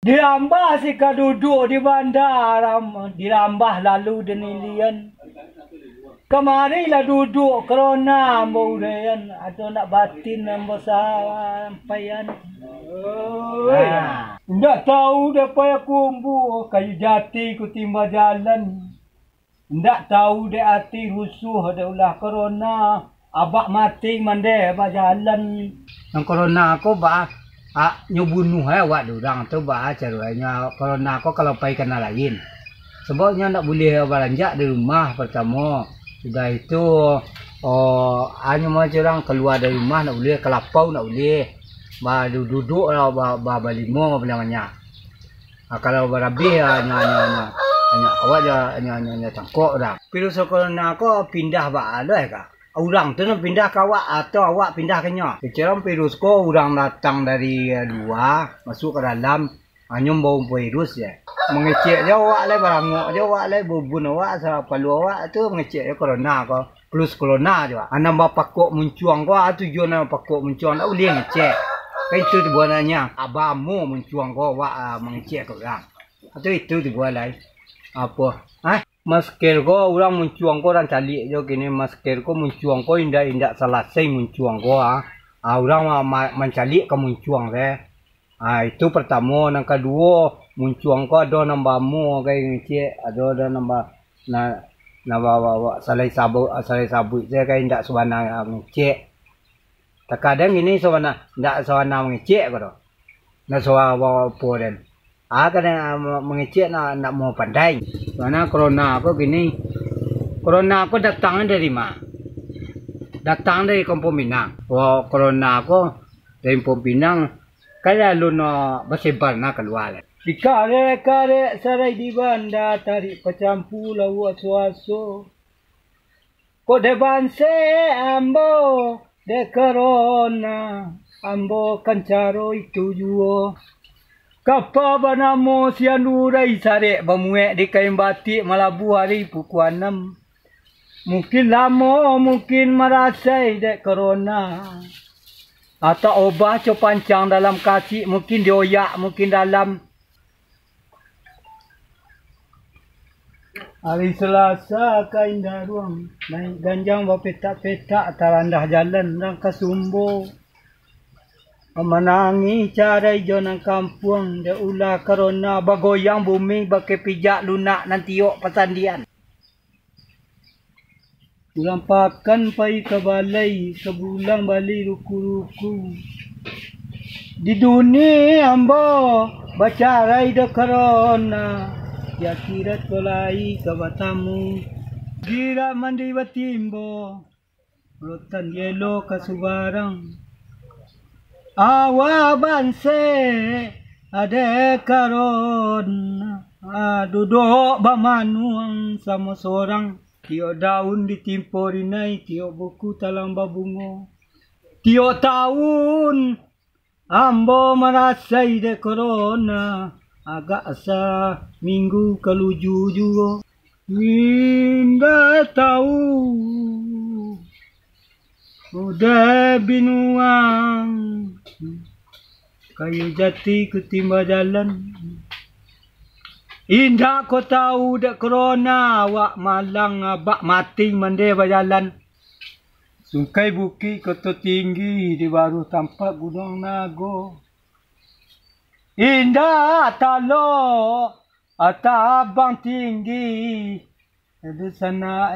Dirambah si ka duduk di bandar, dirambah lalu denilian. Kemari lah duduk kerana maurean atau nak batin ambo sampaian. Ndak tahu depa kumbu kayu jati ku timba jalan. Ndak tahu de hati rusuh de ulah corona. Abak mati mande ba jalan. Nang corona ko ba nyobunuh awak durang tu ba caranya corona ko kalau pai kena lain. Sebabnya nak boleh belanja di rumah pertama. Sudah itu hanya macam orang keluar dari rumah nak boleh kelapau nak boleh. Ba duduk lah ba limo bilangnya. Kalau berhabis hanya awak hanya tangkok dah. Virus corona ko pindah ba ada ka? Orang tu nak pindah ke awak atau awak pindah ke nya. Kira virus ko orang datang dari luar masuk ke dalam hanya bau virus je. Mengecek je awak le barangok je awak le bubun awak palu awak tu mengecek je corona ko plus corona je. Ana pakok muncuang ko tujuan ana pakok muncuang tak boleh ngecek. Kan itu tujuannya abamu muncuang ko awak mengecek ke orang. Atau itu tujuan lain. Apa? Masker ko orang muncuang ko orang calik je kini masker ko muncuang ko indak selesai muncuang ko orang mencalik ke muncuang deh. Itu pertama. Yang kedua muncuang ko ada nambamu kayak ngecek ada nambah bawa salai sabut saya kayak indak sewana ngecek. Terkadang ini sewana indak sewana ngecek ko doh. Nak sewana apa dan kadang mengecek nak mau pandai. Karena corona aku gini. Corona aku datangnya dari mana? Datang dari Kampung Pinang. Corona aku dari Kampung Pinang. Kaya luno bersebar nak keluar. Dikare-kare sarai di banda tarik pecampu lawa suaso. Kok de banse ambo de corona. Ambo kancaro itu juo. Kapa banamo sianurai sare bamuek di kain batik Malabu hari pukul 6. Mungkin lama, mungkin merasai dek corona. Atau obat pancang dalam kaki, mungkin dioyak, mungkin dalam. Hari Selasa kain daruang, naik ganjang berpetak-petak terandah jalan dan kesumbo. Menangi carai jonang kampung de ulah corona bagoyang bumi bakai pijak lunak nantiok pesandian. Ulampakan pai ke balai sebulan balik ruku-ruku. Di dunia ambo bacarai de corona. Ya kira kolai ke batamu. Gira mandi batimbo. Rotan yelo ke subarang. Awa banse ada corona. Duduk bamanuang sama seorang. Tiok daun ditimpo rinai, tiok buku talang babungo. Tiok tahun ambo merasai de corona. Agak asa minggu keluju juga. Minda tahu udah binuang. Kayu jati ketimba jalan. Indah kau tahu dek corona awak malang abak mati mande berjalan. Sungkai bukit kota tinggi di baru tampak gunung nago. Indah talo atabang tinggi. Di sana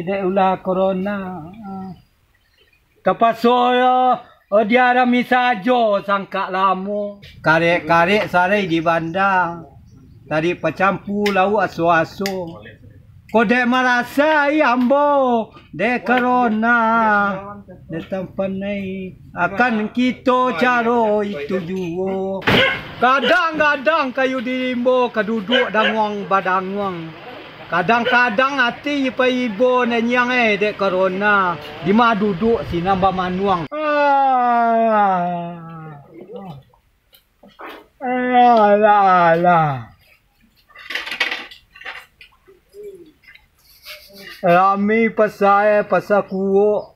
dek ulah corona. Kapasoyo diara misajo sangka lamu. Karek-karek sarai di bandang. Tadi pecampu lau aso-aso. Kode merasa ambo de corona. De tampanai akan kita caro itu juga. Kadang-kadang kayu dirimbo keduduk dangwang badangwang. Kadang-kadang hati pa ibo nanyang de corona. Di ma duduk sinamba manuang. Alah. Rami pasal kuo.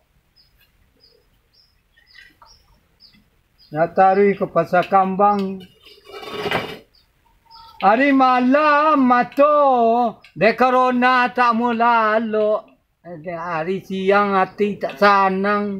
Nak tarik ke pasar kambang. Hari malam mato de corona tak mulalo. Hari siang hati tak sanang.